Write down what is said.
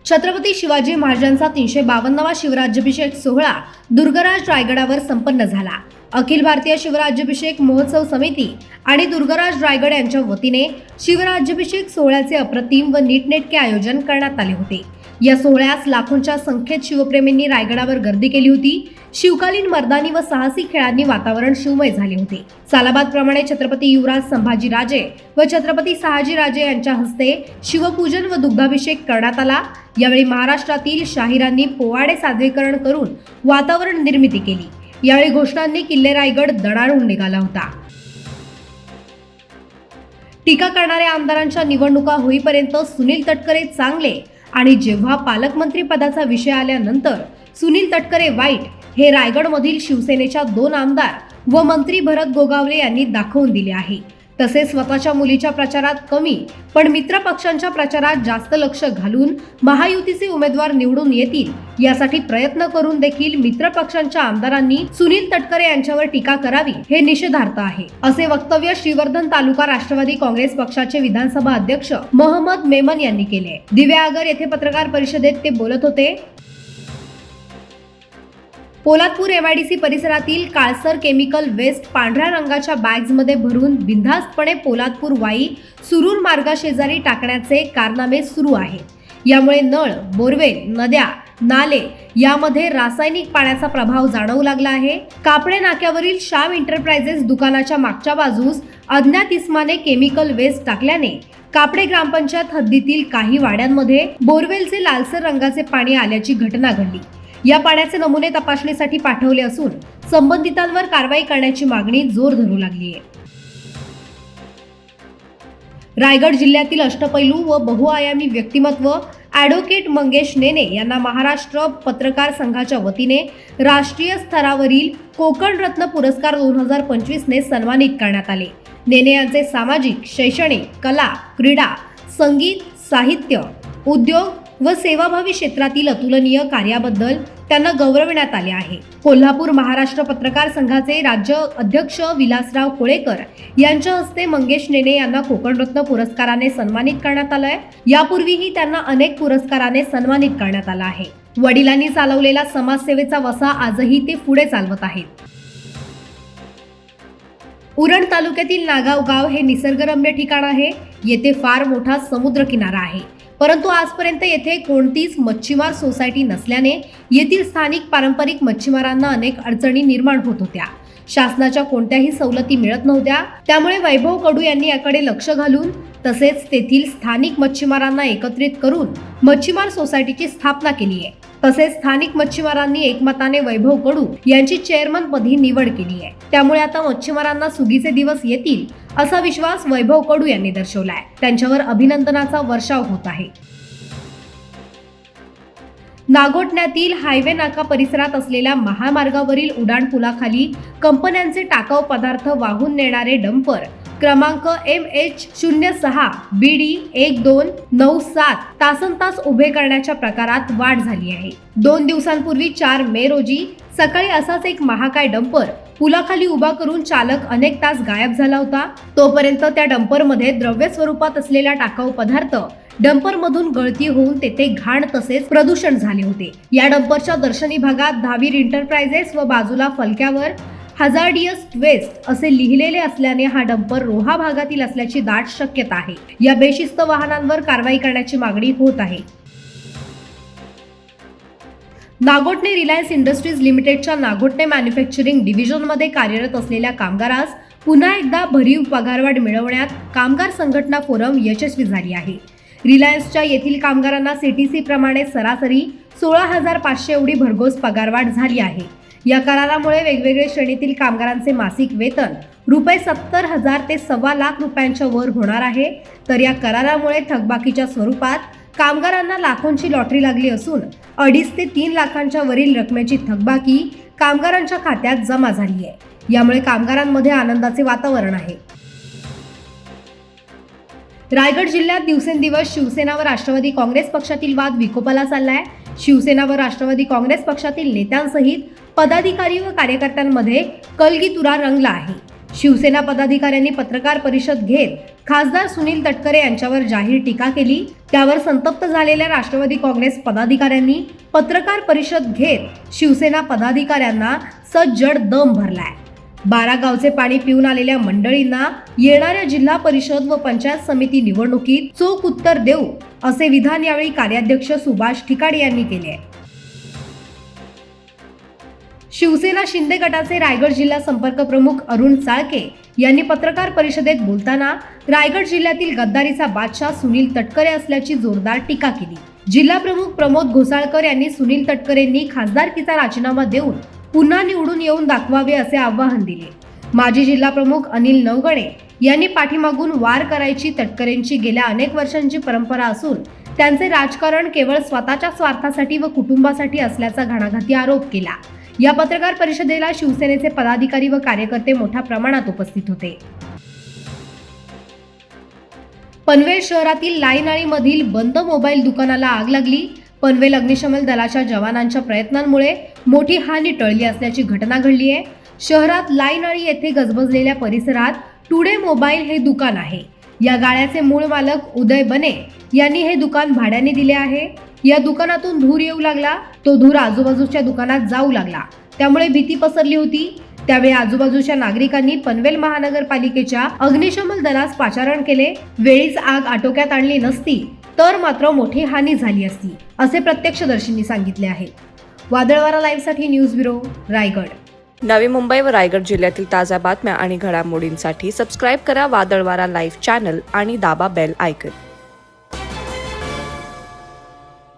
छत्रपती शिवाजी महाराजांचा 352वा शिवराज्याभिषेक सोहळा दुर्गराज रायगडावर संपन्न झाला। अखिल भारतीय शिवराज्याभिषेक महोत्सव समिती आणि दुर्गराज रायगड यांच्या वतीने शिवराज्याभिषेक सोहळ्याचे अप्रतिम व नीटनेटके आयोजन करण्यात आले होते। या सोहळ्यास लाखोंच्या संख्येत शिवप्रेमींनी रायगडावर गर्दी केली होती। शिवकालीन मर्दानी व साहसी खेळांनी वातावरण शिवमय झाले होते। सालाबाद प्रमाणे छत्रपती युवराज संभाजीराजे व छत्रपती शहाजीराजे यांच्या हस्ते शिवपूजन व दुग्धाभिषेक करण्यात आला। यावेळी महाराष्ट्रातील शाहिरांनी पोवाडे सादरीकरण करून वातावरण निर्मिती केली। यावेळी घोषणांनी किल्ले रायगड दणाणून निघाला होता। टीका करणाऱ्या आमदारांच्या निवडणुका होईपर्यंत सुनील तटकरे चांगले आणि जेव्हा पालकमंत्री पदाचा विषय आल्यानंतर सुनील तटकरे वाईट हे रायगडमधील शिवसेनेच्या 2 आमदार व मंत्री भरत गोगावले यांनी दाखवून दिले आहे। तसेच स्वतःच्या मुलीच्या प्रचारात कमी पण मित्र पक्षांच्या प्रचारात जास्त लक्ष घालून महायुतीचे उमेदवार निवडून येतील यासाठी प्रयत्न करून देखील मित्र पक्षांच्या आमदारांनी सुनील तटकरे यांच्यावर टीका करावी हे निषेधार्ह आहे, असे वक्तव्य श्रीवर्धन तालुका राष्ट्रवादी काँग्रेस पक्षाचे विधानसभा अध्यक्ष मोहम्मद मेमन यांनी केले। दिव्याआगर येथे पत्रकार परिषदेत ते बोलत होते। पोलादपूर एमआयडीसी परिसरातील काळसर केमिकल वेस्ट पांढऱ्या रंगाच्या बॅग्समध्ये भरून बिनधास्तपणे पोलादपूर वाई सुरूर मार्गाशेजारी टाकण्याचे कारनामे सुरू आहेत। यामुळे नळ, बोरवेल, नद्या, नाले यामध्ये रासायनिक पाण्याचा प्रभाव जाणवू लागला आहे। कापडे नाक्यावरील श्याम एंटरप्राइजेस दुकानाच्या मागच्या बाजूस अज्ञात इसमाने केमिकल वेस्ट टाकल्याने कापडे ग्रामपंचायत हद्दीतील काही वाड्यांमध्ये बोरवेलचे लालसर रंगाचे पाणी आल्याची घटना घडली। या पाण्याचे नमुने तपासणीसाठी पाठवले असून संबंधितांवर कारवाई करण्याची मागणी जोर धरू लागली आहे। रायगड जिल्ह्यातील अष्टपैलू व बहुआयामी व्यक्तिमत्व ॲडव्होकेट मंगेश नेने यांना महाराष्ट्र पत्रकार संघाच्या वतीने राष्ट्रीय स्तरावरील कोकण रत्न पुरस्कार 2025 ने सन्मानित करण्यात आले। नेने यांचे सामाजिक, शैक्षणिक, कला, क्रीडा, संगीत, साहित्य, उद्योग व सेवाभावी क्षेत्रातील अतुलनीय कार्याबद्दल त्यांना गौरविण्यात आले आहे। कोल्हापूर महाराष्ट्र पत्रकार संघाचे राज्य अध्यक्ष विलासराव कोळेकर यांच्या हस्ते मंगेश नेने यांना कोकणरत्न पुरस्काराने सन्मानित करण्यात आलंय। यापूर्वीही त्यांना अनेक पुरस्काराने सन्मानित करण्यात आला आहे। वडिलांनी चालवलेला समाजसेवेचा वसा आजही ते पुढे चालवत आहेत। उरण तालुक्यातील नागाव गाव हे निसर्गरम्य ठिकाण आहे। येथे फार मोठा समुद्र किनारा आहे, परंतु आजपर्यंत येथे कोणतीच मच्छीमार सोसायटी नसल्याने येथील स्थानिक पारंपरिक मच्छीमारांना अनेक अडचणी निर्माण होत होत्या। शासनाच्या कोणत्याही सवलती मिळत नव्हत्या। त्यामुळे वैभव कडू यांनी याकडे लक्ष घालून तसेच तेथील स्थानिक मच्छीमारांना एकत्रित करून मच्छीमार सोसायटीची स्थापना केली आहे। तसेच स्थानिक मच्छीमारांनी एकमताने वैभव कडू यांची चेअरमन पदी निवड केली आहे। त्यामुळे आता मच्छीमारांना सुगीचे दिवस येतील असा विश्वास वैभव कडू यांनी दर्शवलाय। त्यांच्यावर अभिनंदनाचा वर्षाव होत आहे। नागोठण्यातील हायवे नाका परिसरात असलेल्या महामार्गावरील उड्डाण पुलाखाली कंपन्यांचे टाकाऊ पदार्थ वाहून नेणारे डंपर क्रमांक MH06 BD 1297 तासनतास उभे करण्याच्या प्रकारात वाढ झाली आहे। 2 दिवसांपूर्वी 4 मे रोजी सकाळी असाच एक महाकाय डंपर पुलाखाली उभा करून चालक अनेक तास गायब झाला होता। तोपर्यंत त्या डंपरमध्ये द्रव्य स्वरूपात असलेला टाकाऊ पदार्थ डंपर मधून गळती होऊन तेथे घाण तसेच प्रदूषण झाले होते। या डंपरच्या दर्शनी भागात धावीर एंटरप्राइजेस व बाजूला फलक्यावर हजार्डियस वेस्ट असे लिहिलेले असल्याने हा डंपर रोहा भागातील असल्याची दाट शक्यता आहे। या बेशिस्त वाहनांवर कारवाई करण्याची मागणी होत आहे। नागोठणे रिलायन्स इंडस्ट्रीज लिमिटेडच्या नागोठणे मॅन्युफॅक्चरिंग डिव्हिजनमध्ये कार्यरत असलेल्या कामगारास पुन्हा एकदा भरीव पगारवाढ मिळवण्यात कामगार संघटना फोरम यशस्वी झाली आहे। रिलायन्सच्या येथील कामगारांना CTC प्रमाणे सरासरी 16,500 एवढी भरघोस पगारवाढ झाली आहे। या करारामुळे वेगवेगळ्या श्रेणीतील कामगारांचे मासिक वेतन रुपये 70,000 ते 1.25 लाख रुपयांच्या वर होणार आहे। तर या करारामुळे थकबाकीच्या स्वरूपात कामगारांना लाखोंची लॉटरी लागली असून 2.5 ते 3 लाखांच्या वरील रकमेची थकबाकी कामगारांच्या खात्यात जमा झाली आहे। यामुळे कामगारांमध्ये आनंदाचे वातावरण आहे। रायगड जिल्ह्यात दिवसेंदिवस शिवसेना व राष्ट्रवादी काँग्रेस पक्षातील वाद विकोपाला चाललाय। शिवसेना व राष्ट्रवादी काँग्रेस पक्षातील नेत्यांसहित पदाधिकारी व कार्यकर्त्यांमध्ये कलगीतुरा रंगला आहे। शिवसेना पदाधिकाऱ्यांनी पत्रकार परिषद घेत खासदार सुनील तटकरे यांच्यावर जाहीर टीका केली। त्यावर संतप्त झालेल्या राष्ट्रवादी काँग्रेस पदाधिकाऱ्यांनी पत्रकार परिषद घेत शिवसेना पदाधिकाऱ्यांना सज्जड दम भरलाय। 12 गावचे पाणी पिऊन आलेल्या मंडळींना येणाऱ्या जिल्हा परिषद व पंचायत समिती निवडणुकीत चोख उत्तर देऊ असे विधान यावेळी कार्याध्यक्ष सुभाष ठिकाडे यांनी केले। शिवसेना शिंदे गटाचे रायगड जिल्हा संपर्क प्रमुख अरुण चाळके यांनी पत्रकार परिषदेत बोलताना रायगड जिल्ह्यातील गद्दारीचा बादशाह सुनील तटकरे असल्याची जोरदार टीका केली। जिल्हा प्रमुख प्रमोद घोसाळकर यांनी सुनील तटकरेंनी खासदारकीचा राजीनामा देऊन पुन्हा निवडून येऊन दाखवावे असे आवाहन दिले। माजी जिल्हा प्रमुख अनिल नवगणे यांनी पाठीमागून वार करायची तटकरेंची गेल्या अनेक वर्षांची परंपरा असून त्यांचे राजकारण केवळ स्वतःच्या स्वार्थासाठी व कुटुंबासाठी असल्याचा घणाघाती आरोप केला। या पत्रकार परिषदेला शिवसेनेचे पदाधिकारी व कार्यकर्ते मोठ्या प्रमाणात उपस्थित होते। पनवेल शहरातील लाईनाळीमधील बंद मोबाईल दुकानाला आग लागली। पनवेल अग्निशमन दलाच्या जवानांच्या प्रयत्नांमुळे मोठी हानी टळली असल्याची घटना घडली आहे। शहरात लाईनाळी येथे गजबजलेल्या परिसरात टुडे मोबाईल हे दुकान आहे। या गाळ्याचे मूळ मालक उदय बने यांनी हे दुकान भाड्याने दिले आहे। या दुकानातून धूर येऊ लागला। तो धूर आजूबाजूच्या दुकानात जाऊ लागला, त्यामुळे भीती पसरली होती। त्यावेळी आजूबाजूच्या नागरिकांनी पनवेल महानगरपालिकेच्या अग्निशमन दलास पाचारण केले। वेळीच आग आटोक्यात आणली नसती तर मात्र मोठी हानी झाली असती असे प्रत्यक्षदर्शींनी सांगितले आहे। वादळवारा लाईव्हसाठी न्यूज ब्युरो रायगड। नवी मुंबई व रायगड जिल्ह्यातील ताज्या बातम्या आणि घडामोडींसाठी सबस्क्राईब करा वादळवारा लाईव्ह चॅनल आणि दाबा बेल आयकॉन।